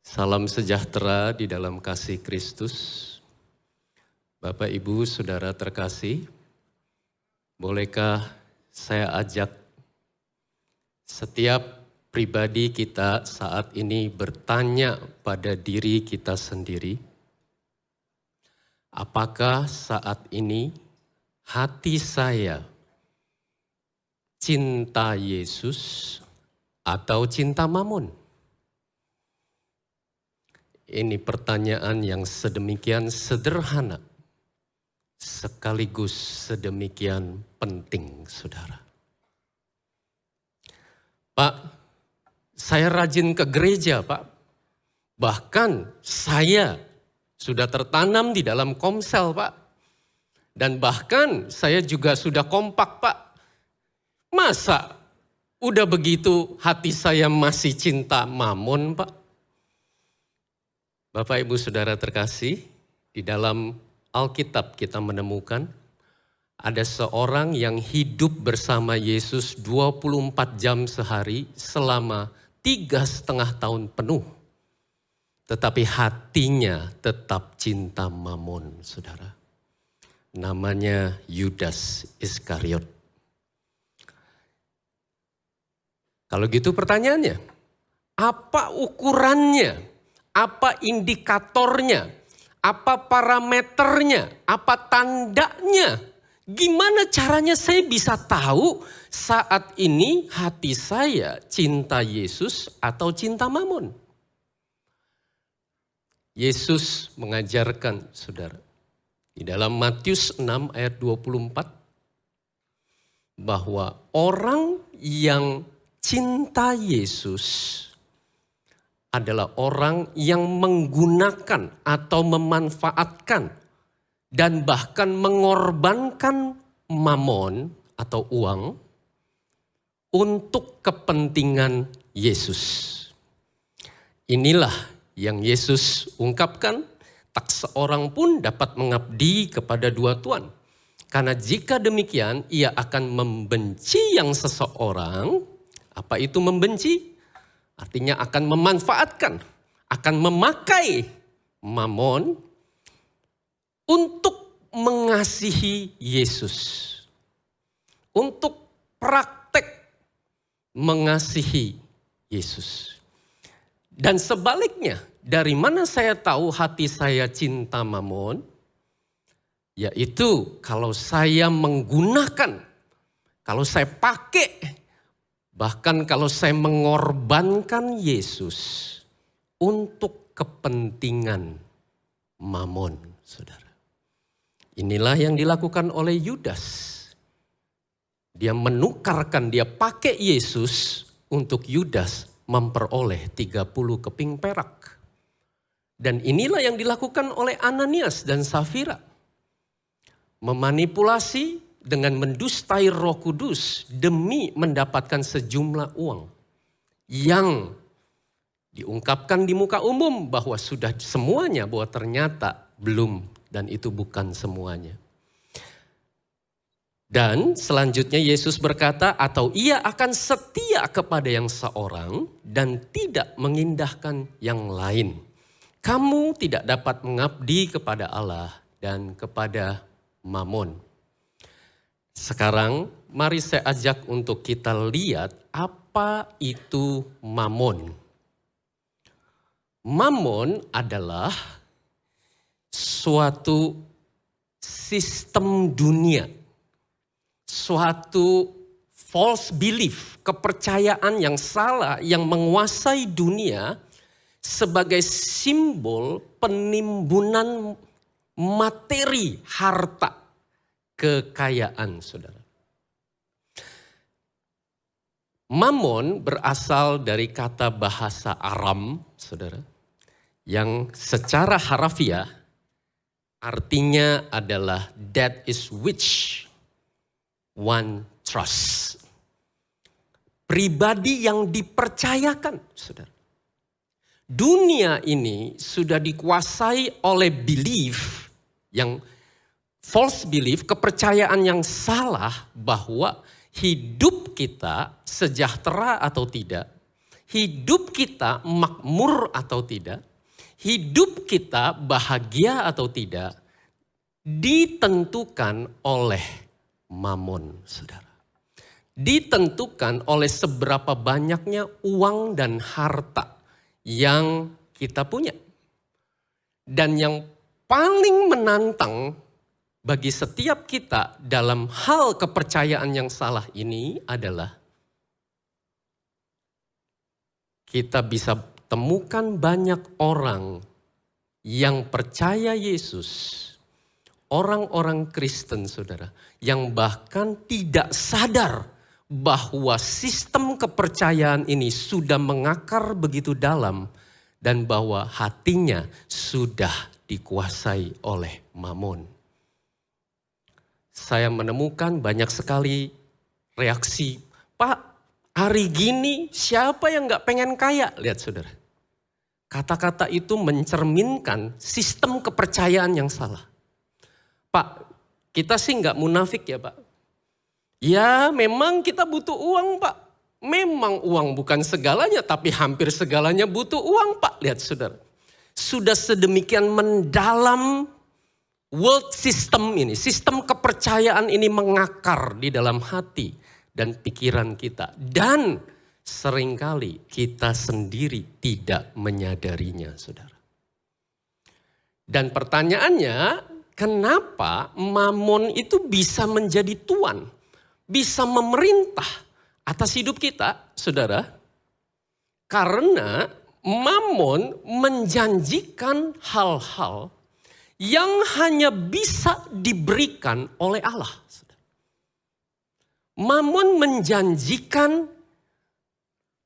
Salam sejahtera di dalam kasih Kristus. Bapak, Ibu, Saudara terkasih, bolehkah saya ajak setiap pribadi kita saat ini bertanya pada diri kita sendiri, apakah saat ini hati saya cinta Yesus atau cinta Mammon? Ini pertanyaan yang sedemikian sederhana, sekaligus sedemikian penting, saudara. Pak, saya rajin ke gereja, Pak. Bahkan saya sudah tertanam di dalam komsel, Pak. Dan bahkan saya juga sudah kompak, Pak. Masa udah begitu hati saya masih cinta Mammon, Pak? Bapak, Ibu, Saudara terkasih, di dalam Alkitab kita menemukan ada seorang yang hidup bersama Yesus 24 jam sehari selama 3,5 tahun penuh. Tetapi hatinya tetap cinta Mammon, saudara. Namanya Yudas Iskariot. Kalau gitu pertanyaannya, apa ukurannya? Apa indikatornya? Apa parameternya? Apa tandanya? Gimana caranya saya bisa tahu saat ini hati saya cinta Yesus atau cinta Mammon? Yesus mengajarkan, saudara, di dalam Matius 6 ayat 24, bahwa orang yang cinta Yesus adalah orang yang menggunakan atau memanfaatkan dan bahkan mengorbankan Mammon atau uang untuk kepentingan Yesus. Inilah yang Yesus ungkapkan, tak seorang pun dapat mengabdi kepada dua tuan. Karena jika demikian ia akan membenci yang seseorang. Apa itu membenci? Artinya akan memanfaatkan, akan memakai Mammon untuk mengasihi Yesus. Untuk praktek mengasihi Yesus. Dan sebaliknya, dari mana saya tahu hati saya cinta Mammon? Yaitu kalau saya menggunakan, kalau saya pakai, bahkan kalau saya mengorbankan Yesus untuk kepentingan Mammon, saudara. Inilah yang dilakukan oleh Yudas. Dia menukarkan, dia pakai Yesus untuk Yudas memperoleh 30 keping perak. Dan inilah yang dilakukan oleh Ananias dan Safira. Memanipulasi dengan mendustai Roh Kudus demi mendapatkan sejumlah uang yang diungkapkan di muka umum bahwa sudah semuanya, bahwa ternyata belum dan itu bukan semuanya. Dan selanjutnya Yesus berkata, atau ia akan setia kepada yang seorang dan tidak mengindahkan yang lain. Kamu tidak dapat mengabdi kepada Allah dan kepada Mammon. Sekarang mari saya ajak untuk kita lihat apa itu Mammon. Mammon adalah suatu sistem dunia, suatu false belief, kepercayaan yang salah yang menguasai dunia sebagai simbol penimbunan materi, harta, kekayaan, saudara. Mammon berasal dari kata bahasa Aram, saudara, yang secara harafiah artinya adalah that is which one trust. Pribadi yang dipercayakan, saudara. Dunia ini sudah dikuasai oleh belief yang false belief, kepercayaan yang salah bahwa hidup kita sejahtera atau tidak, hidup kita makmur atau tidak, hidup kita bahagia atau tidak, ditentukan oleh mamon, saudara. Ditentukan oleh seberapa banyaknya uang dan harta yang kita punya. Dan yang paling menantang bagi setiap kita dalam hal kepercayaan yang salah ini adalah kita bisa temukan banyak orang yang percaya Yesus, orang-orang Kristen, saudara, yang bahkan tidak sadar bahwa sistem kepercayaan ini sudah mengakar begitu dalam dan bahwa hatinya sudah dikuasai oleh mamon. Saya menemukan banyak sekali reaksi, Pak, hari gini siapa yang gak pengen kaya? Lihat saudara, kata-kata itu mencerminkan sistem kepercayaan yang salah. Pak, kita sih gak munafik ya Pak. Ya memang kita butuh uang Pak. Memang uang bukan segalanya, tapi hampir segalanya butuh uang Pak. Lihat saudara, sudah sedemikian mendalam world system ini, sistem kepercayaan ini mengakar di dalam hati dan pikiran kita. Dan seringkali kita sendiri tidak menyadarinya, saudara. Dan pertanyaannya, kenapa mamon itu bisa menjadi tuan, bisa memerintah atas hidup kita, saudara? Karena mamon menjanjikan hal-hal yang hanya bisa diberikan oleh Allah. Mamon menjanjikan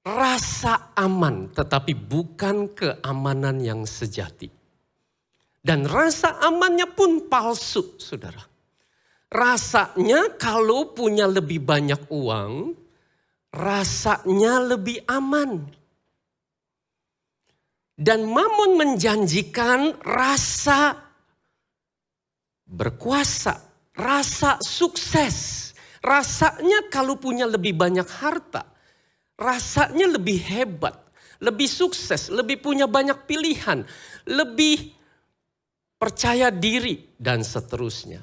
rasa aman, tetapi bukan keamanan yang sejati. Dan rasa amannya pun palsu, saudara. Rasanya kalau punya lebih banyak uang, rasanya lebih aman. Dan mamon menjanjikan rasa berkuasa, rasa sukses. Rasanya kalau punya lebih banyak harta, rasanya lebih hebat, lebih sukses, lebih punya banyak pilihan, lebih percaya diri, dan seterusnya.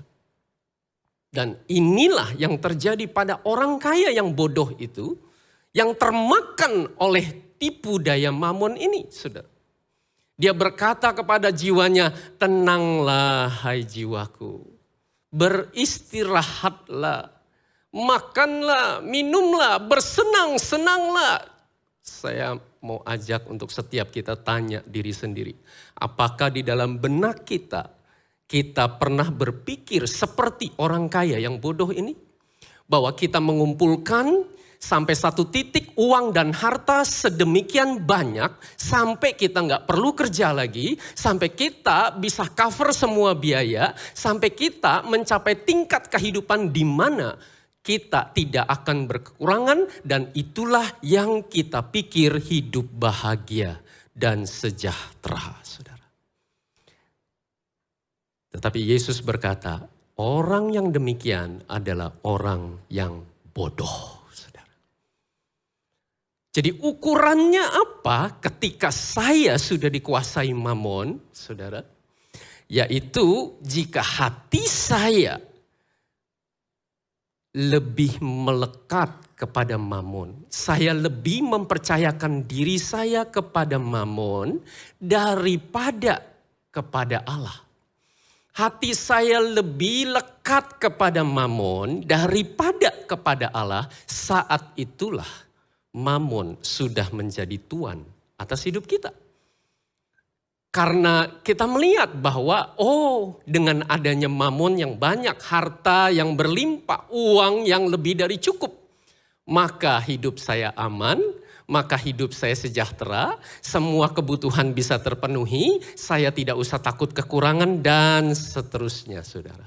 Dan inilah yang terjadi pada orang kaya yang bodoh itu, yang termakan oleh tipu daya mamon ini, saudara. Dia berkata kepada jiwanya, tenanglah hai jiwaku, beristirahatlah, makanlah, minumlah, bersenang-senanglah. Saya mau ajak untuk setiap kita tanya diri sendiri, apakah di dalam benak kita pernah berpikir seperti orang kaya yang bodoh ini? Bahwa kita mengumpulkan sampai satu titik uang dan harta sedemikian banyak, sampai kita nggak perlu kerja lagi, sampai kita bisa cover semua biaya, sampai kita mencapai tingkat kehidupan di mana kita tidak akan berkekurangan, dan itulah yang kita pikir hidup bahagia dan sejahtera, saudara. Tetapi Yesus berkata, orang yang demikian adalah orang yang bodoh, saudara. Jadi ukurannya apa ketika saya sudah dikuasai mamon, saudara? Yaitu jika hati saya lebih melekat kepada mamon. Saya lebih mempercayakan diri saya kepada mamon daripada kepada Allah. Hati saya lebih lekat kepada mamon daripada kepada Allah. Saat itulah mamon sudah menjadi tuan atas hidup kita. Karena kita melihat bahwa dengan adanya mamon yang banyak, harta yang berlimpah, uang yang lebih dari cukup, maka hidup saya aman, maka hidup saya sejahtera, semua kebutuhan bisa terpenuhi, saya tidak usah takut kekurangan, dan seterusnya, saudara.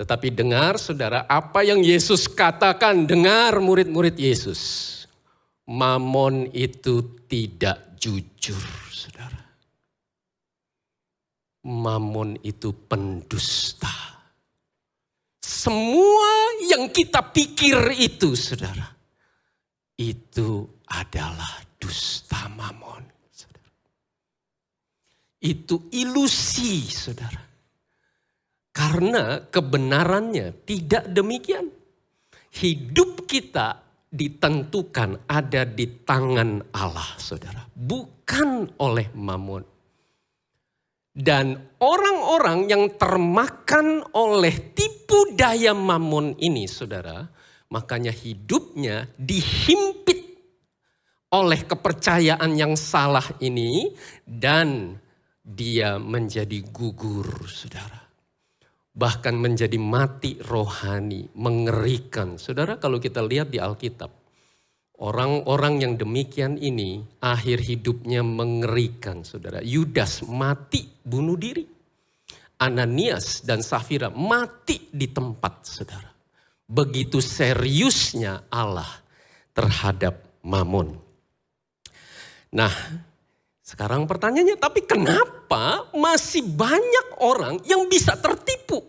Tetapi dengar, saudara, apa yang Yesus katakan, dengar murid-murid Yesus. Mamon itu tidak jujur, saudara. Mamon itu pendusta. Semua yang kita pikir itu, saudara, itu adalah dusta mamon. Saudara. Itu ilusi, saudara. Karena kebenarannya tidak demikian. Hidup kita ditentukan ada di tangan Allah, saudara. Bukan oleh mamon. Dan orang-orang yang termakan oleh tipu daya mamon ini, saudara, makanya hidupnya dihimpit oleh kepercayaan yang salah ini dan dia menjadi gugur, saudara. Bahkan menjadi mati rohani, mengerikan. Saudara, kalau kita lihat di Alkitab, orang-orang yang demikian ini akhir hidupnya mengerikan, saudara. Yudas mati bunuh diri. Ananias dan Safira mati di tempat, saudara. Begitu seriusnya Allah terhadap mamon. Nah, sekarang pertanyaannya, tapi kenapa masih banyak orang yang bisa tertipu,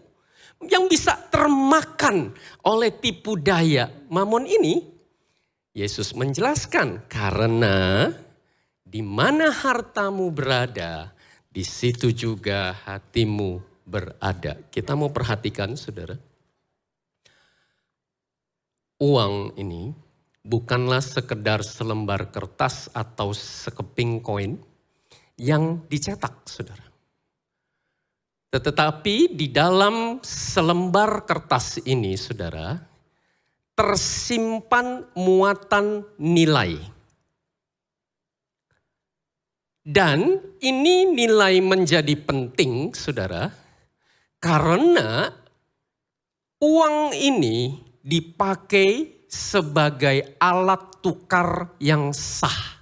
yang bisa termakan oleh tipu daya mamon ini? Yesus menjelaskan, karena di mana hartamu berada, di situ juga hatimu berada. Kita mau perhatikan, saudara. Uang ini bukanlah sekedar selembar kertas atau sekeping koin yang dicetak, saudara. Tetapi di dalam selembar kertas ini, saudara, tersimpan muatan nilai. Dan ini nilai menjadi penting, saudara, karena uang ini dipakai sebagai alat tukar yang sah.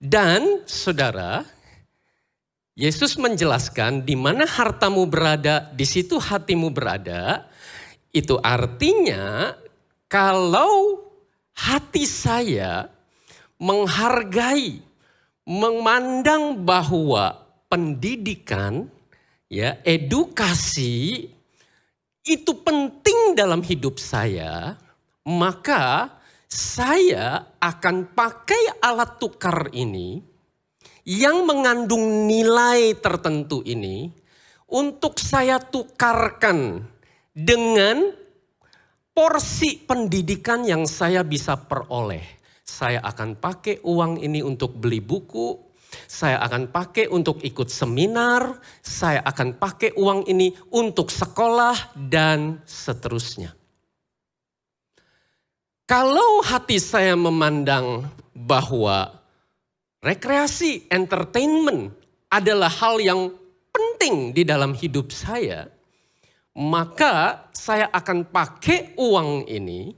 Dan saudara, Yesus menjelaskan di mana hartamu berada, di situ hatimu berada. Itu artinya kalau hati saya menghargai, memandang bahwa pendidikan, ya, edukasi itu penting dalam hidup saya, maka saya akan pakai alat tukar ini yang mengandung nilai tertentu ini untuk saya tukarkan dengan porsi pendidikan yang saya bisa peroleh. Saya akan pakai uang ini untuk beli buku, saya akan pakai untuk ikut seminar, saya akan pakai uang ini untuk sekolah dan seterusnya. Kalau hati saya memandang bahwa rekreasi, entertainment adalah hal yang penting di dalam hidup saya, maka saya akan pakai uang ini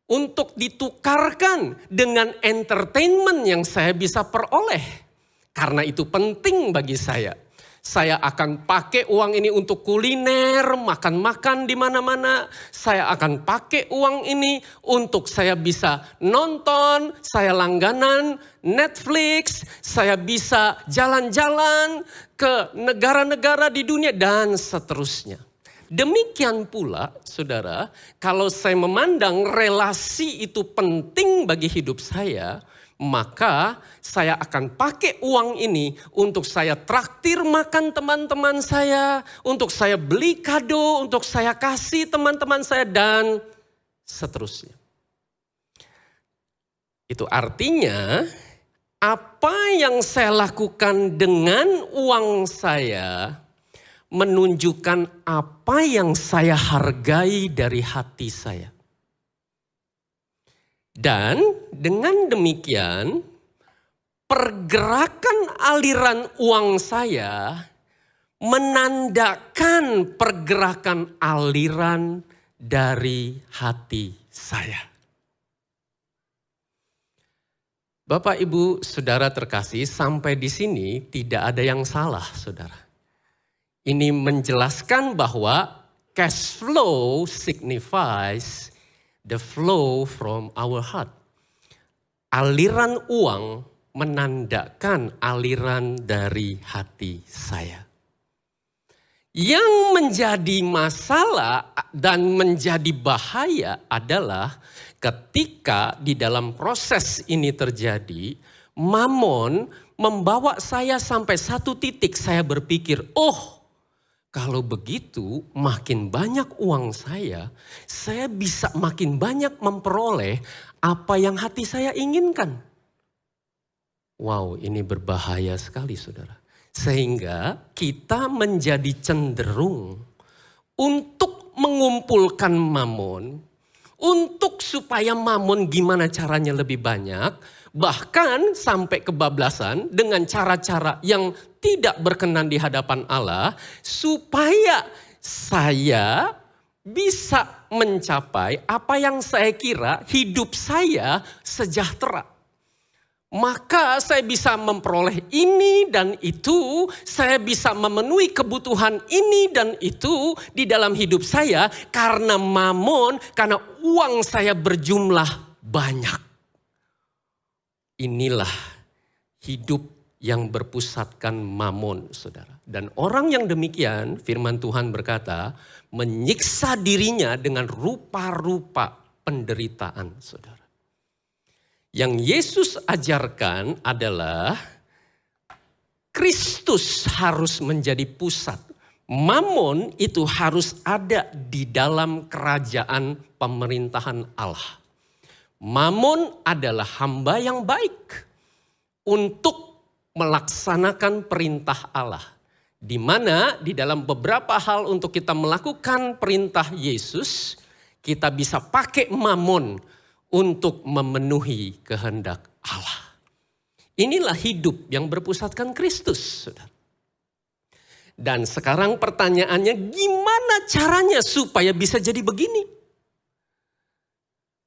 untuk ditukarkan dengan entertainment yang saya bisa peroleh. Karena itu penting bagi saya. Saya akan pakai uang ini untuk kuliner, makan-makan di mana-mana. Saya akan pakai uang ini untuk saya bisa nonton, saya langganan Netflix, saya bisa jalan-jalan ke negara-negara di dunia dan seterusnya. Demikian pula, saudara, kalau saya memandang relasi itu penting bagi hidup saya, maka saya akan pakai uang ini untuk saya traktir makan teman-teman saya, untuk saya beli kado, untuk saya kasih teman-teman saya, dan seterusnya. Itu artinya apa yang saya lakukan dengan uang saya menunjukkan apa yang saya hargai dari hati saya. Dan dengan demikian, pergerakan aliran uang saya menandakan pergerakan aliran dari hati saya. Bapak, Ibu, Saudara terkasih, sampai di sini tidak ada yang salah, saudara. Ini menjelaskan bahwa cash flow signifies the flow from our heart. Aliran uang menandakan aliran dari hati saya. Yang menjadi masalah dan menjadi bahaya adalah ketika di dalam proses ini terjadi, Mamon membawa saya sampai satu titik saya berpikir, oh kalau begitu makin banyak uang saya bisa makin banyak memperoleh apa yang hati saya inginkan. Wow, ini berbahaya sekali saudara. Sehingga kita menjadi cenderung untuk mengumpulkan mamon, untuk supaya mamon gimana caranya lebih banyak, bahkan sampai kebablasan dengan cara-cara yang tidak berkenan di hadapan Allah, supaya saya bisa mencapai apa yang saya kira hidup saya sejahtera. Maka saya bisa memperoleh ini dan itu, saya bisa memenuhi kebutuhan ini dan itu di dalam hidup saya karena mamon, karena uang saya berjumlah banyak. Inilah hidup yang berpusatkan mamon, saudara. Dan orang yang demikian, firman Tuhan berkata, menyiksa dirinya dengan rupa-rupa penderitaan, saudara. Yang Yesus ajarkan adalah Kristus harus menjadi pusat. Mamon itu harus ada di dalam kerajaan pemerintahan Allah. Mamon adalah hamba yang baik untuk melaksanakan perintah Allah. Di mana di dalam beberapa hal untuk kita melakukan perintah Yesus, kita bisa pakai mamon untuk memenuhi kehendak Allah. Inilah hidup yang berpusatkan Kristus, saudara. Dan sekarang pertanyaannya, gimana caranya supaya bisa jadi begini?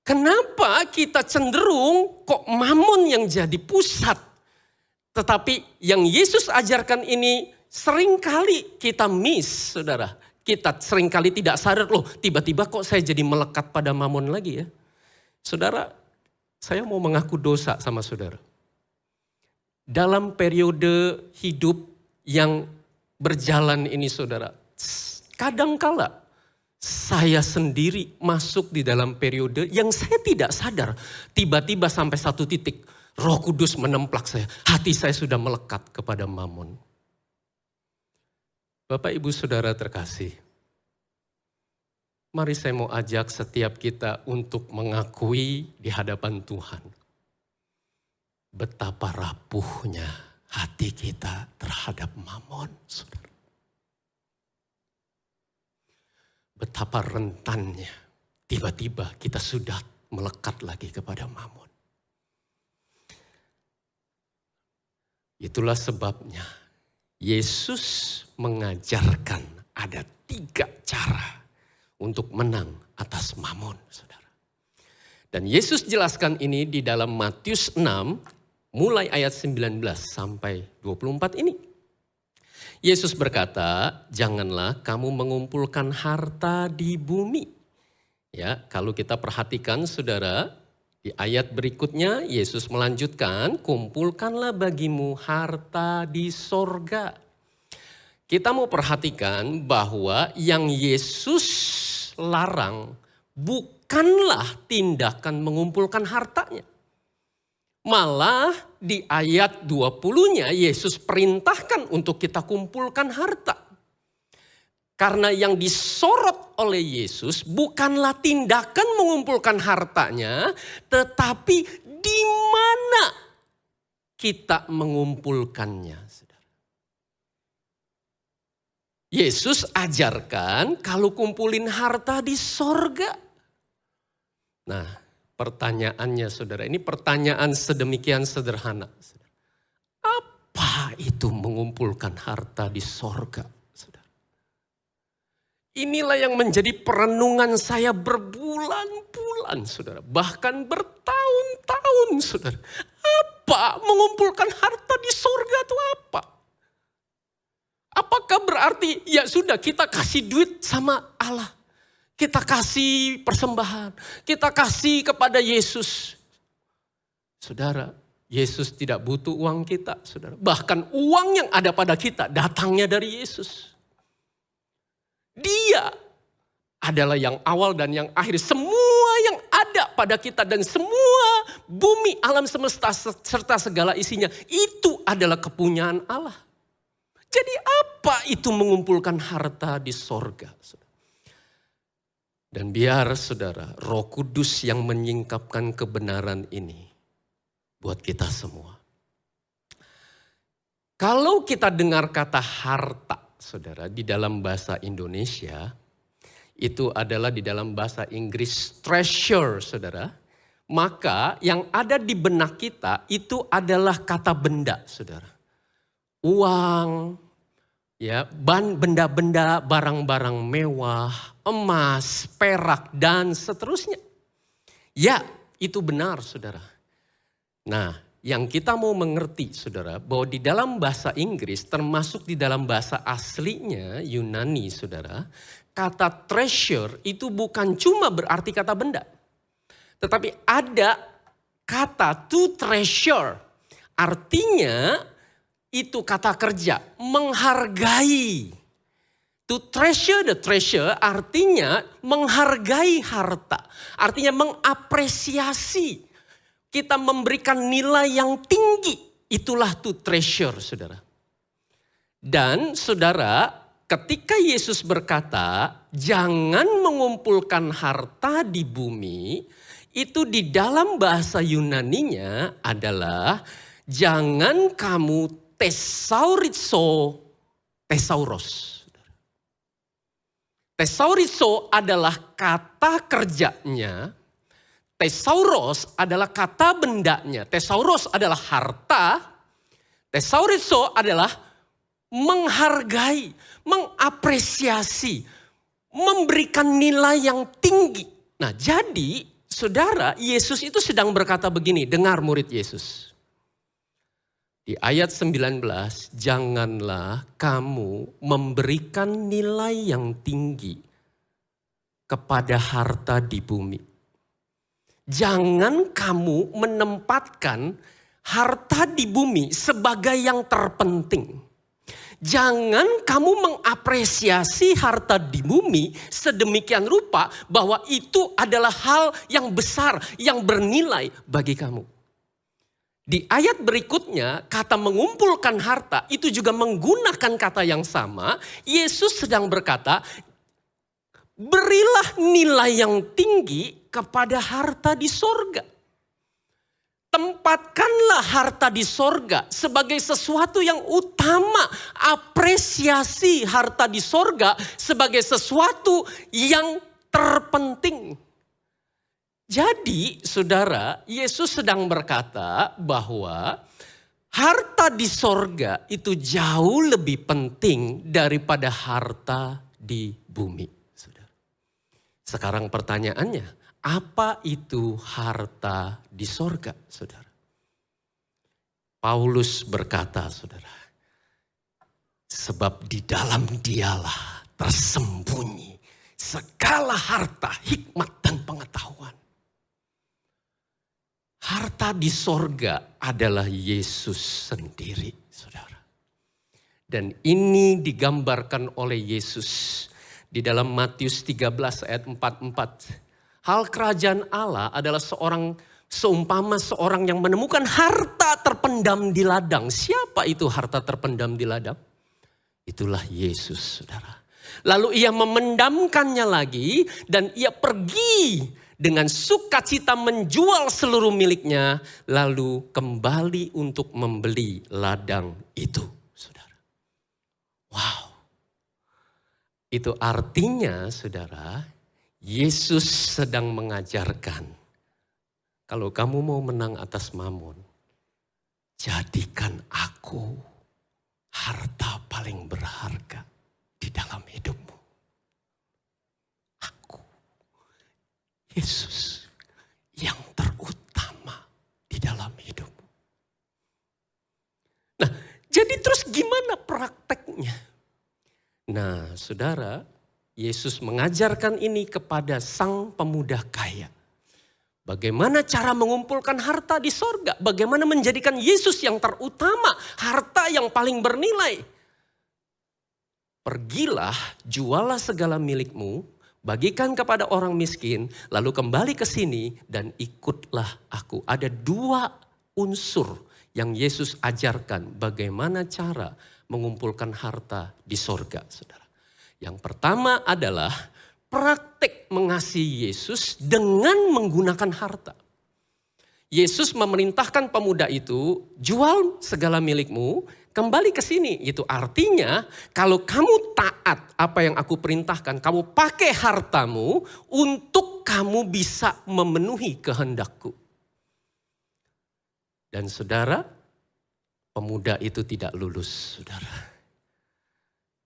Kenapa kita cenderung kok mamon yang jadi pusat? Tetapi yang Yesus ajarkan ini seringkali kita miss, saudara. Kita seringkali tidak sadar, loh tiba-tiba kok saya jadi melekat pada mamon lagi ya. Saudara, saya mau mengaku dosa sama saudara. Dalam periode hidup yang berjalan ini saudara, kadangkala saya sendiri masuk di dalam periode yang saya tidak sadar. Tiba-tiba sampai satu titik, Roh Kudus menemplak saya. Hati saya sudah melekat kepada mamon. Bapak Ibu Saudara terkasih, mari saya mau ajak setiap kita untuk mengakui di hadapan Tuhan betapa rapuhnya hati kita terhadap mamon, saudara. Betapa rentannya tiba-tiba kita sudah melekat lagi kepada mamon. Itulah sebabnya Yesus mengajarkan ada 3 cara untuk menang atas mamon, saudara. Dan Yesus jelaskan ini di dalam Matius 6, mulai ayat 19 sampai 24 ini. Yesus berkata, janganlah kamu mengumpulkan harta di bumi. Ya, kalau kita perhatikan saudara, di ayat berikutnya Yesus melanjutkan, kumpulkanlah bagimu harta di sorga. Kita mau perhatikan bahwa yang Yesus larang bukanlah tindakan mengumpulkan hartanya. Malah di ayat 20-nya Yesus perintahkan untuk kita kumpulkan harta. Karena yang disorot oleh Yesus bukanlah tindakan mengumpulkan hartanya, tetapi di mana kita mengumpulkannya. Yesus ajarkan kalau kumpulin harta di sorga. Nah, pertanyaannya saudara, ini pertanyaan sedemikian sederhana. Apa itu mengumpulkan harta di sorga? Saudara? Inilah yang menjadi perenungan saya berbulan-bulan, saudara. Bahkan bertahun-tahun, saudara. Apa mengumpulkan harta di sorga itu apa? Apakah berarti ya sudah kita kasih duit sama Allah? Kita kasih persembahan, kita kasih kepada Yesus. Saudara, Yesus tidak butuh uang kita, saudara. Bahkan uang yang ada pada kita datangnya dari Yesus. Dia adalah yang awal dan yang akhir. Semua yang ada pada kita dan semua bumi, alam semesta serta segala isinya itu adalah kepunyaan Allah. Jadi apa itu mengumpulkan harta di sorga? Dan biar saudara, Roh Kudus yang menyingkapkan kebenaran ini buat kita semua. Kalau kita dengar kata harta, saudara, di dalam bahasa Indonesia, itu adalah di dalam bahasa Inggris treasure, saudara. Maka yang ada di benak kita itu adalah kata benda, saudara. Uang, ya, benda-benda, barang-barang mewah, emas, perak, dan seterusnya. Ya, itu benar, saudara. Nah, yang kita mau mengerti, saudara, bahwa di dalam bahasa Inggris, termasuk di dalam bahasa aslinya Yunani, saudara, kata treasure itu bukan cuma berarti kata benda. Tetapi ada kata to treasure. Artinya itu kata kerja, menghargai. To treasure the treasure artinya menghargai harta. Artinya mengapresiasi. Kita memberikan nilai yang tinggi. Itulah to treasure, saudara. Dan saudara, ketika Yesus berkata, jangan mengumpulkan harta di bumi, itu di dalam bahasa Yunaninya adalah, jangan kamu thesauros. Thesaurizo adalah kata kerjanya, thesauros adalah kata bendanya, thesauros adalah harta, thesaurizo adalah menghargai, mengapresiasi, memberikan nilai yang tinggi. Nah, jadi saudara, Yesus itu sedang berkata begini, dengar murid Yesus. Di ayat 19, janganlah kamu memberikan nilai yang tinggi kepada harta di bumi. Jangan kamu menempatkan harta di bumi sebagai yang terpenting. Jangan kamu mengapresiasi harta di bumi sedemikian rupa bahwa itu adalah hal yang besar, yang bernilai bagi kamu. Di ayat berikutnya, kata mengumpulkan harta itu juga menggunakan kata yang sama. Yesus sedang berkata, berilah nilai yang tinggi kepada harta di sorga. Tempatkanlah harta di sorga sebagai sesuatu yang utama. Apresiasi harta di sorga sebagai sesuatu yang terpenting. Jadi saudara, Yesus sedang berkata bahwa harta di sorga itu jauh lebih penting daripada harta di bumi. Saudara. Sekarang pertanyaannya, apa itu harta di sorga, saudara? Paulus berkata, saudara, sebab di dalam dialah tersembunyi segala harta, hikmat dan pengetahuan. Harta di sorga adalah Yesus sendiri, saudara. Dan ini digambarkan oleh Yesus di dalam Matius 13 ayat 44. Hal kerajaan Allah adalah seumpama seorang yang menemukan harta terpendam di ladang. Siapa itu harta terpendam di ladang? Itulah Yesus, saudara. Lalu ia memendamkannya lagi dan ia pergi dengan sukacita menjual seluruh miliknya, lalu kembali untuk membeli ladang itu, saudara. Wow. Itu artinya, saudara, Yesus sedang mengajarkan, kalau kamu mau menang atas mammon, jadikan aku harta paling berharga di dalam hidupmu. Yesus yang terutama di dalam hidupmu. Nah, jadi terus gimana prakteknya? Nah, saudara, Yesus mengajarkan ini kepada sang pemuda kaya. Bagaimana cara mengumpulkan harta di sorga? Bagaimana menjadikan Yesus yang terutama, harta yang paling bernilai? Pergilah, jualah segala milikmu, bagikan kepada orang miskin, lalu kembali ke sini dan ikutlah aku. Ada dua unsur yang Yesus ajarkan bagaimana cara mengumpulkan harta di sorga, saudara. Yang pertama adalah praktek mengasihi Yesus dengan menggunakan harta. Yesus memerintahkan pemuda itu, jual segala milikmu, kembali ke sini. Itu artinya kalau kamu taat apa yang aku perintahkan, kamu pakai hartamu untuk kamu bisa memenuhi kehendakku. Dan saudara, pemuda itu tidak lulus, saudara.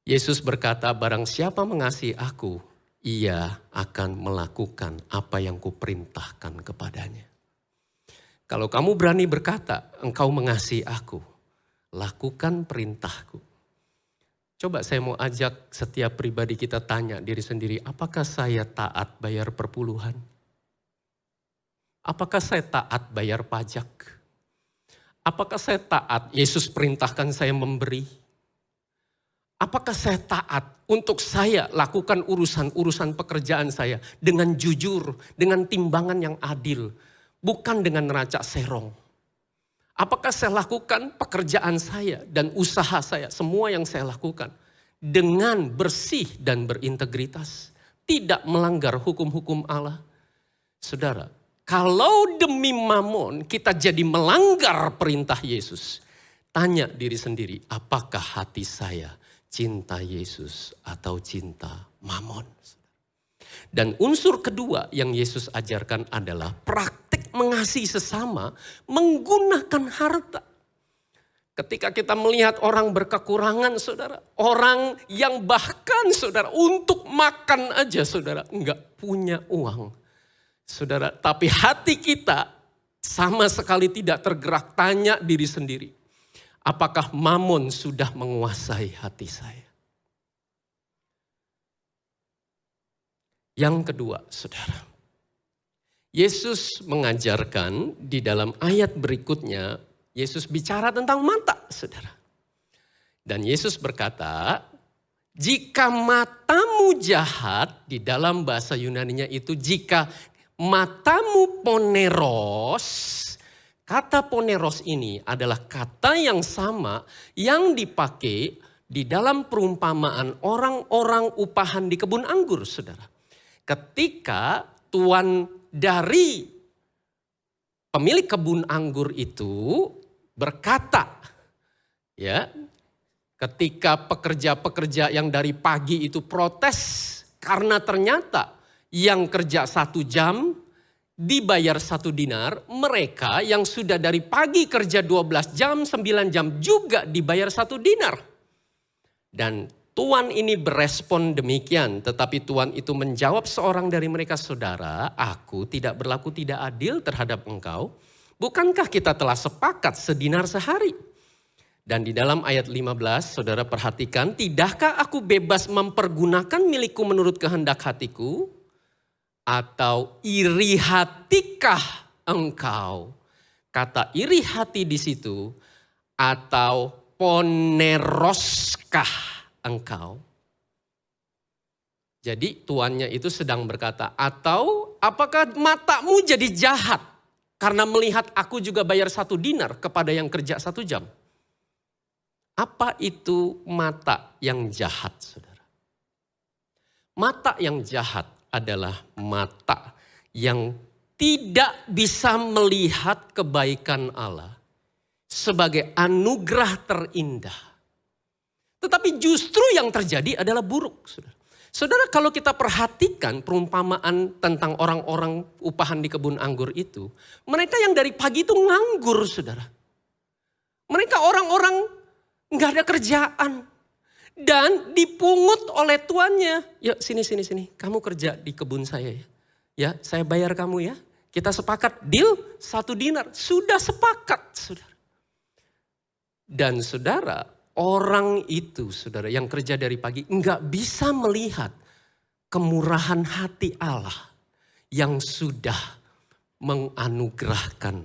Yesus berkata, barang siapa mengasihi aku, ia akan melakukan apa yang kuperintahkan kepadanya. Kalau kamu berani berkata, engkau mengasihi aku, lakukan perintahku. Coba saya mau ajak setiap pribadi kita tanya diri sendiri, apakah saya taat bayar perpuluhan? Apakah saya taat bayar pajak? Apakah saya taat Yesus perintahkan saya memberi? Apakah saya taat untuk saya lakukan urusan-urusan pekerjaan saya dengan jujur, dengan timbangan yang adil, bukan dengan neraca serong? Apakah saya lakukan pekerjaan saya dan usaha saya, semua yang saya lakukan dengan bersih dan berintegritas, tidak melanggar hukum-hukum Allah? Saudara, kalau demi mamon kita jadi melanggar perintah Yesus, tanya diri sendiri, apakah hati saya cinta Yesus atau cinta mamon? Dan unsur kedua yang Yesus ajarkan adalah praktik mengasihi sesama menggunakan harta. Ketika kita melihat orang berkekurangan, saudara, orang yang bahkan saudara untuk makan aja saudara enggak punya uang. Saudara, tapi hati kita sama sekali tidak tergerak. Tanya diri sendiri, apakah mamon sudah menguasai hati saya? Yang kedua, saudara, Yesus mengajarkan di dalam ayat berikutnya, Yesus bicara tentang mata, saudara. Dan Yesus berkata, jika matamu jahat, di dalam bahasa Yunaninya itu, jika matamu poneros, kata poneros ini adalah kata yang sama yang dipakai di dalam perumpamaan orang-orang upahan di kebun anggur, saudara. Ketika tuan dari pemilik kebun anggur itu berkata, ya, ketika pekerja-pekerja yang dari pagi itu protes karena ternyata yang kerja 1 jam dibayar 1 dinar, mereka yang sudah dari pagi kerja 12 jam, 9 jam juga dibayar 1 dinar. Dan tuan ini berespon demikian, tetapi tuan itu menjawab seorang dari mereka, saudara, aku tidak berlaku tidak adil terhadap engkau. Bukankah kita telah sepakat sedinar sehari? Dan di dalam ayat 15, saudara perhatikan, tidakkah aku bebas mempergunakan milikku menurut kehendak hatiku? Atau iri hatikah engkau? Kata iri hati di situ, atau poneroskah engkau? Jadi tuannya itu sedang berkata, atau apakah matamu jadi jahat karena melihat aku juga bayar 1 dinar kepada yang kerja 1 jam? Apa itu mata yang jahat, saudara? Mata yang jahat adalah mata yang tidak bisa melihat kebaikan Allah sebagai anugerah terindah. Tetapi justru yang terjadi adalah buruk, saudara. Saudara, kalau kita perhatikan perumpamaan tentang orang-orang upahan di kebun anggur itu, mereka yang dari pagi itu nganggur, saudara. Mereka orang-orang nggak ada kerjaan dan dipungut oleh tuannya. Yuk sini, kamu kerja di kebun saya ya. Ya, saya bayar kamu ya. Kita sepakat, deal 1 dinar. Sudah sepakat, saudara. Dan saudara, orang itu, saudara, yang kerja dari pagi enggak bisa melihat kemurahan hati Allah yang sudah menganugerahkan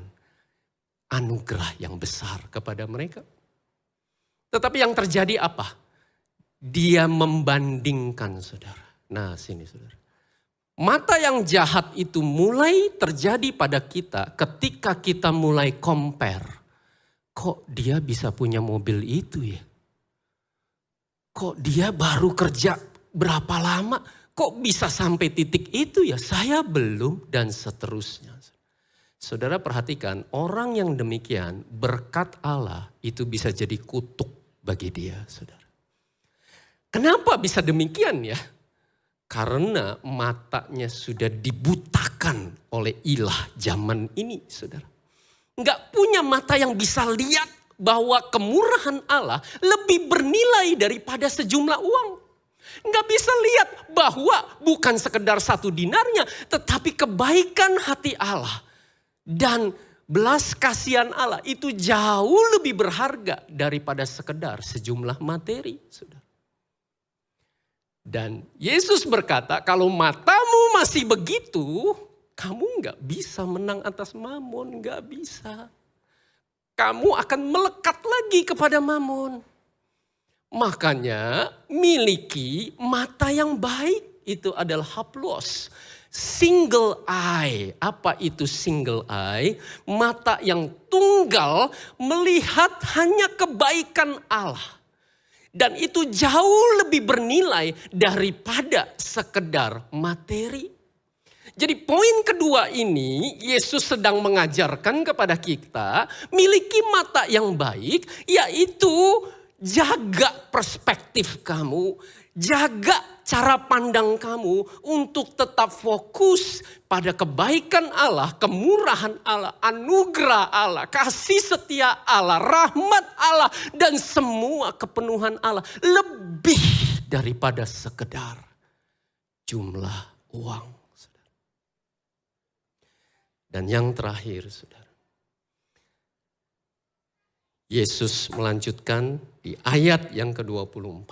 anugerah yang besar kepada mereka. Tetapi yang terjadi apa? dia membandingkan, saudara. Nah, sini saudara. Mata yang jahat itu mulai terjadi pada kita ketika kita mulai compare. Kok dia bisa punya mobil itu ya? Kok dia baru kerja berapa lama? Kok bisa sampai titik itu ya? Saya belum, dan seterusnya. Saudara perhatikan, orang yang demikian berkat Allah itu bisa jadi kutuk bagi dia, saudara. Kenapa bisa demikian ya? Karena matanya sudah dibutakan oleh ilah zaman ini, saudara. Enggak punya mata yang bisa lihat bahwa kemurahan Allah lebih bernilai daripada sejumlah uang. Enggak bisa lihat bahwa bukan sekedar 1 dinarnya, tetapi kebaikan hati Allah dan belas kasihan Allah itu jauh lebih berharga daripada sekedar sejumlah materi, saudara. Dan Yesus berkata, kalau matamu masih begitu, kamu nggak bisa menang atas mamon, nggak bisa. Kamu akan melekat lagi kepada mamon. Makanya miliki mata yang baik itu adalah haplos. Single eye. Apa itu single eye? Mata yang tunggal melihat hanya kebaikan Allah. Dan itu jauh lebih bernilai daripada sekedar materi. Jadi poin kedua ini Yesus sedang mengajarkan kepada kita miliki mata yang baik, yaitu jaga perspektif kamu, jaga cara pandang kamu untuk tetap fokus pada kebaikan Allah, kemurahan Allah, anugerah Allah, kasih setia Allah, rahmat Allah, dan semua kepenuhan Allah. Lebih daripada sekedar jumlah uang. Saudara. Dan yang terakhir, saudara. Yesus melanjutkan di ayat yang ke-24.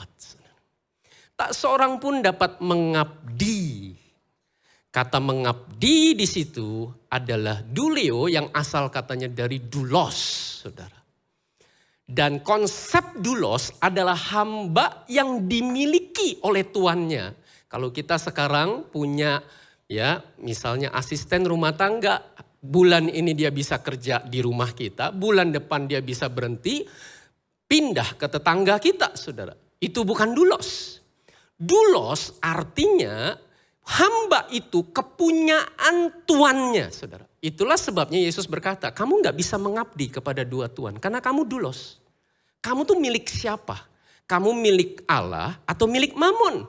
Tak seorang pun dapat mengabdi. Kata mengabdi di situ adalah duleo yang asal katanya dari doulos, saudara. Dan konsep doulos adalah hamba yang dimiliki oleh tuannya. Kalau kita sekarang punya ya misalnya asisten rumah tangga, bulan ini dia bisa kerja di rumah kita, bulan depan dia bisa berhenti, pindah ke tetangga kita, saudara. Itu bukan doulos. Doulos artinya hamba itu kepunyaan tuannya, saudara. Itulah sebabnya Yesus berkata, kamu gak bisa mengabdi kepada 2 tuan. Karena kamu doulos. Kamu tuh milik siapa? Kamu milik Allah atau milik mamon?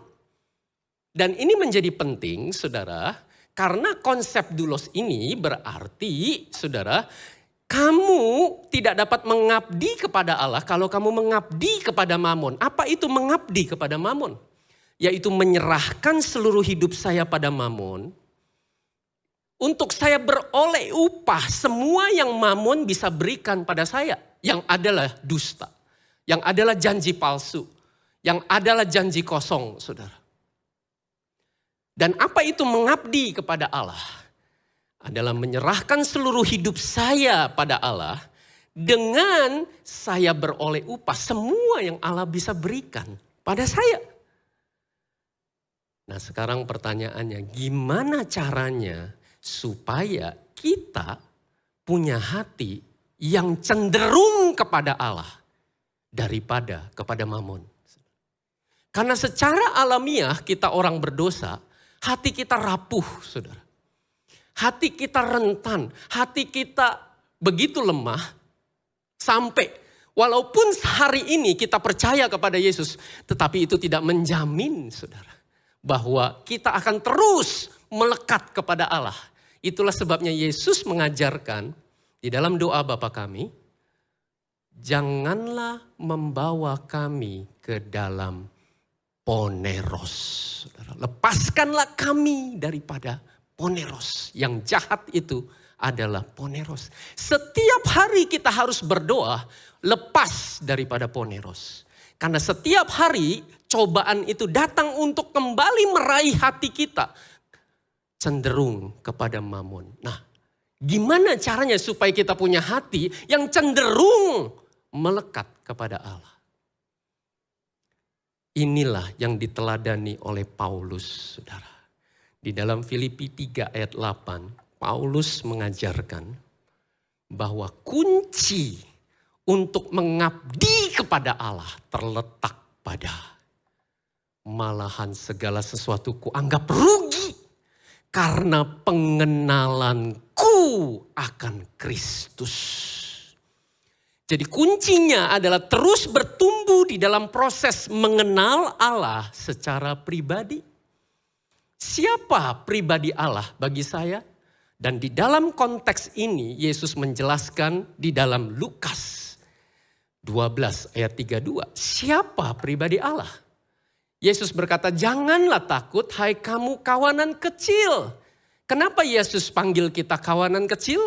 Dan ini menjadi penting, saudara. Karena konsep doulos ini berarti, saudara, kamu tidak dapat mengabdi kepada Allah kalau kamu mengabdi kepada mamon. Apa itu mengabdi kepada mamon? Yaitu menyerahkan seluruh hidup saya pada mamon. Untuk saya beroleh upah semua yang mamon bisa berikan pada saya. Yang adalah dusta. Yang adalah janji palsu. Yang adalah janji kosong, saudara. Dan apa itu mengabdi kepada Allah? Adalah menyerahkan seluruh hidup saya pada Allah. Dengan saya beroleh upah semua yang Allah bisa berikan pada saya. Nah sekarang pertanyaannya, gimana caranya supaya kita punya hati yang cenderung kepada Allah daripada kepada mamon? Karena secara alamiah kita orang berdosa, hati kita rapuh, saudara. Hati kita rentan, hati kita begitu lemah sampai walaupun hari ini kita percaya kepada Yesus, tetapi itu tidak menjamin, saudara, bahwa kita akan terus melekat kepada Allah. Itulah sebabnya Yesus mengajarkan di dalam doa Bapa kami, janganlah membawa kami ke dalam poneros. Saudara, lepaskanlah kami daripada poneros. Yang jahat itu adalah poneros. Setiap hari kita harus berdoa lepas daripada poneros. Karena setiap hari cobaan itu datang untuk kembali meraih hati kita cenderung kepada mamon. Nah, gimana caranya supaya kita punya hati yang cenderung melekat kepada Allah? Inilah yang diteladani oleh Paulus, saudara. Di dalam Filipi 3 ayat 8, Paulus mengajarkan bahwa kunci untuk mengabdi kepada Allah terletak pada malahan segala sesuatu kuanggap rugi karena pengenalanku akan Kristus. Jadi kuncinya adalah terus bertumbuh di dalam proses mengenal Allah secara pribadi. Siapa pribadi Allah bagi saya? Dan di dalam konteks ini Yesus menjelaskan di dalam Lukas 12 ayat 32. Siapa pribadi Allah? Yesus berkata, janganlah takut hai kamu kawanan kecil. Kenapa Yesus panggil kita kawanan kecil?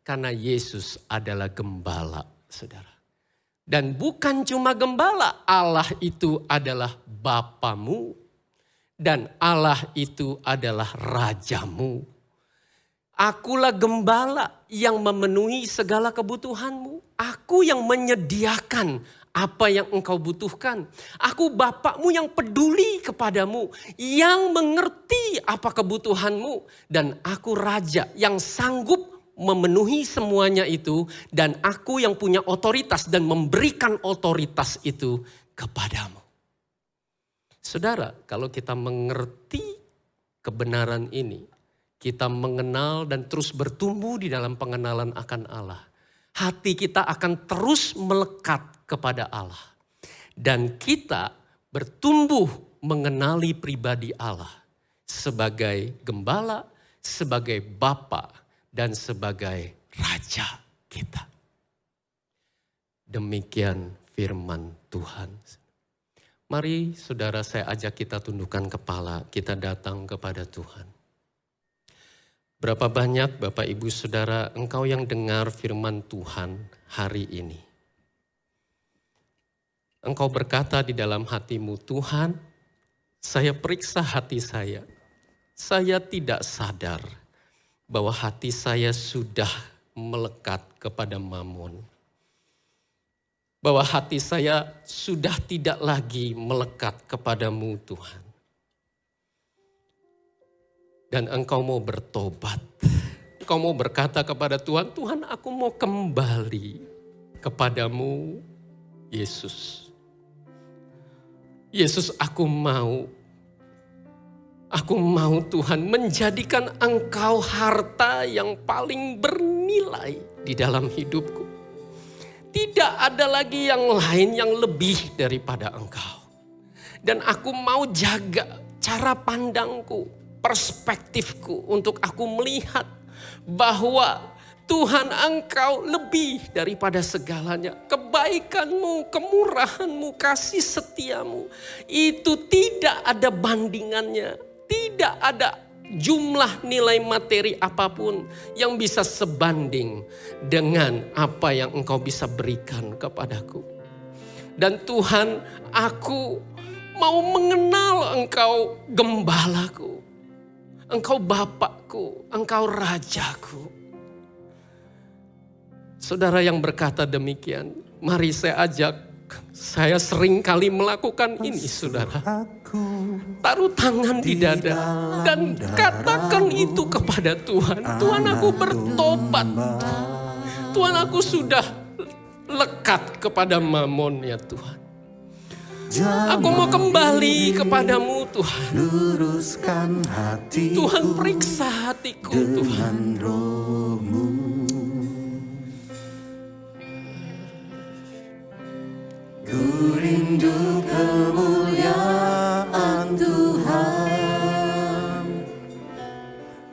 Karena Yesus adalah gembala, saudara. Dan bukan cuma gembala, Allah itu adalah Bapamu. Dan Allah itu adalah Rajamu. Akulah gembala yang memenuhi segala kebutuhanmu. Aku yang menyediakan apa yang engkau butuhkan. Aku Bapakmu yang peduli kepadamu, yang mengerti apa kebutuhanmu. Dan aku Raja yang sanggup memenuhi semuanya itu. Dan aku yang punya otoritas dan memberikan otoritas itu kepadamu. Saudara, kalau kita mengerti kebenaran ini, kita mengenal dan terus bertumbuh di dalam pengenalan akan Allah. Hati kita akan terus melekat kepada Allah. Dan kita bertumbuh mengenali pribadi Allah sebagai gembala, sebagai Bapa, dan sebagai Raja kita. Demikian firman Tuhan. Mari saudara, saya ajak kita tundukkan kepala, kita datang kepada Tuhan. Berapa banyak Bapak Ibu Saudara engkau yang dengar firman Tuhan hari ini. Engkau berkata di dalam hatimu, Tuhan, saya periksa hati saya. Saya tidak sadar bahwa hati saya sudah melekat kepada Mammon. Bahwa hati saya sudah tidak lagi melekat kepadamu Tuhan. Dan engkau mau bertobat. Engkau mau berkata kepada Tuhan, Tuhan aku mau kembali kepadamu Yesus. Yesus aku mau Tuhan menjadikan engkau harta yang paling bernilai di dalam hidupku. Tidak ada lagi yang lain yang lebih daripada engkau. Dan aku mau jaga cara pandangku, perspektifku untuk aku melihat bahwa Tuhan engkau lebih daripada segalanya. Kebaikanmu, kemurahanmu, kasih setiamu itu tidak ada bandingannya. Tidak ada jumlah nilai materi apapun yang bisa sebanding dengan apa yang engkau bisa berikan kepadaku. Dan Tuhan, aku mau mengenal engkau gembalaku. Engkau Bapakku, engkau Rajaku. Saudara yang berkata demikian, mari saya ajak. Saya sering kali melakukan ini, saudara. Taruh tangan di dada dan katakan itu kepada Tuhan. Tuhan, aku bertobat. Tuhan, aku sudah lekat kepada Mammon ya Tuhan. Aku mau kembali kepadamu Tuhan. Tuhan, periksa hatiku Tuhan. Ku rindu kemuliaan Tuhan,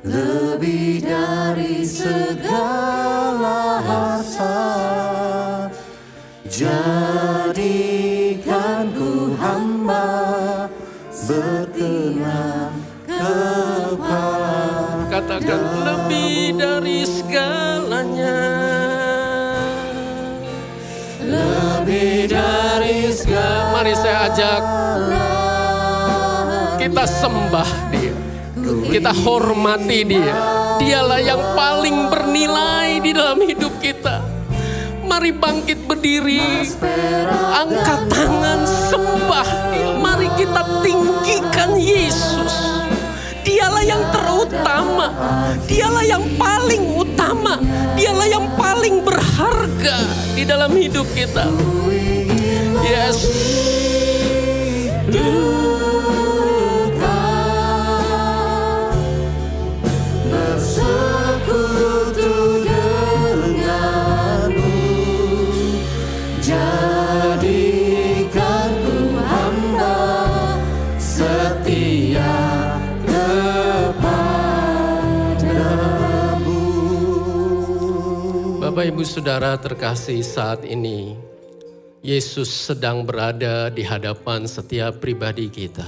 lebih dari segala harta. Jadikan ku hamba berkenan kepada. Katakan lebih dari segalanya. Lebih dari segala. Mari saya ajak kita sembah dia. Kita hormati dia. Dialah yang paling bernilai di dalam hidup kita. Mari bangkit berdiri, angkat tangan, sembah. Mari kita tinggikan Yesus. Dialah yang terutama, dialah yang paling utama, dialah yang paling berharga di dalam hidup kita. Yes. Bersekutu denganmu, jadikan ku hamba setia kepadamu. Bapak Ibu Saudara terkasih, saat ini Yesus sedang berada di hadapan setiap pribadi kita.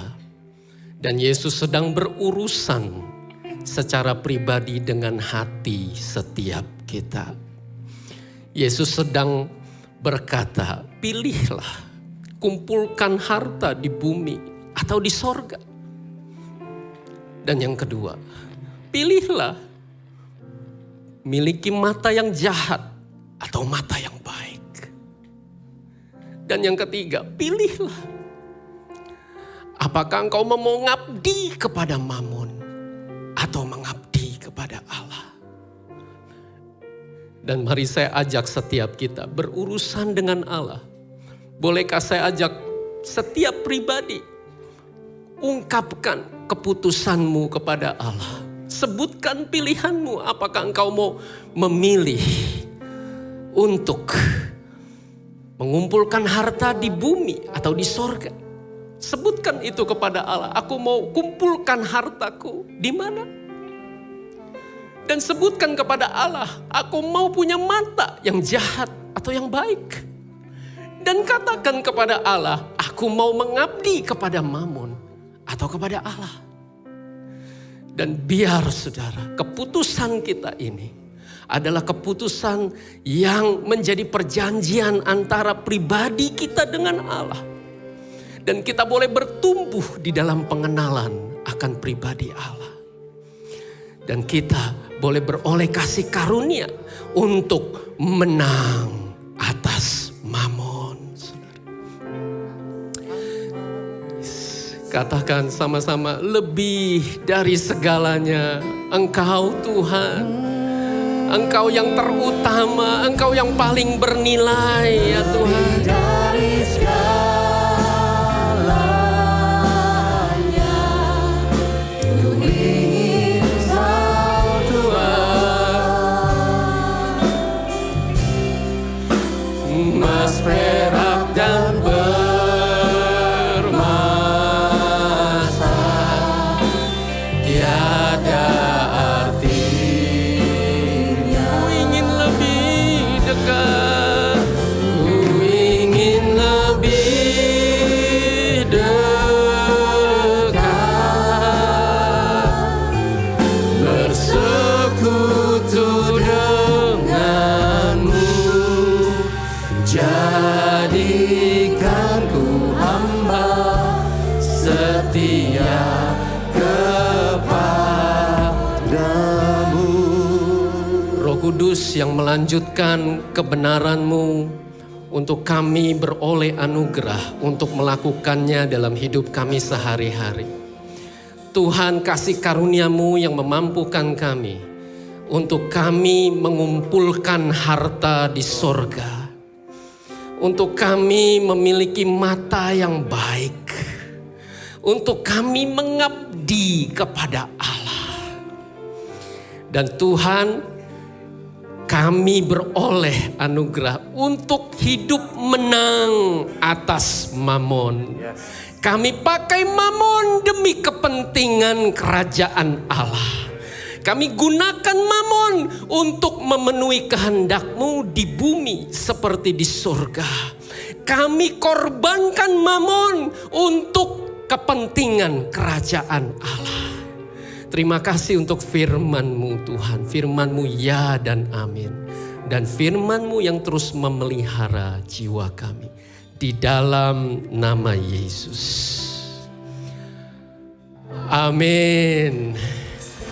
Dan Yesus sedang berurusan secara pribadi dengan hati setiap kita. Yesus sedang berkata, pilihlah, kumpulkan harta di bumi atau di sorga. Dan yang kedua, pilihlah, miliki mata yang jahat atau mata yang baik. Dan yang ketiga, pilihlah, apakah engkau mau mengabdi kepada Mammon atau mengabdi kepada Allah. Dan mari saya ajak setiap kita berurusan dengan Allah. Bolehkah saya ajak setiap pribadi, ungkapkan keputusanmu kepada Allah. Sebutkan pilihanmu, apakah engkau mau memilih untuk mengumpulkan harta di bumi atau di sorga. Sebutkan itu kepada Allah. Aku mau kumpulkan hartaku di mana? Dan sebutkan kepada Allah, aku mau punya mata yang jahat atau yang baik. Dan katakan kepada Allah, aku mau mengabdi kepada Mammon atau kepada Allah. Dan biar saudara, keputusan kita ini adalah keputusan yang menjadi perjanjian antara pribadi kita dengan Allah. Dan kita boleh bertumbuh di dalam pengenalan akan pribadi Allah. Dan kita boleh beroleh kasih karunia untuk menang atas Mammon. Katakan sama-sama, lebih dari segalanya Engkau Tuhan. Engkau yang terutama, Engkau yang paling bernilai ya Tuhan. Dari segalanya, ku ingin Kau Tuhan. Emas, perak dan permata tiada arti. Ku ingin lebih dekat, Ku ingin lebih dekat, bersekutu denganmu, jadikan ku hamba setia kepadamu. Roh Kudus yang melanjutkan kebenaran-Mu untuk kami beroleh anugerah untuk melakukannya dalam hidup kami sehari-hari. Tuhan, kasih karunia-Mu yang memampukan kami untuk kami mengumpulkan harta di sorga. Untuk kami memiliki mata yang baik. Untuk kami mengabdi kepada Allah. Dan Tuhan, kami beroleh anugerah untuk hidup menang atas Mammon. Kami pakai Mammon demi kepentingan kerajaan Allah. Kami gunakan Mammon untuk memenuhi kehendak-Mu di bumi seperti di surga. Kami korbankan Mammon untuk kepentingan kerajaan Allah. Terima kasih untuk firman-Mu Tuhan. Firman-Mu ya dan amin. Dan firman-Mu yang terus memelihara jiwa kami. Di dalam nama Yesus. Amin.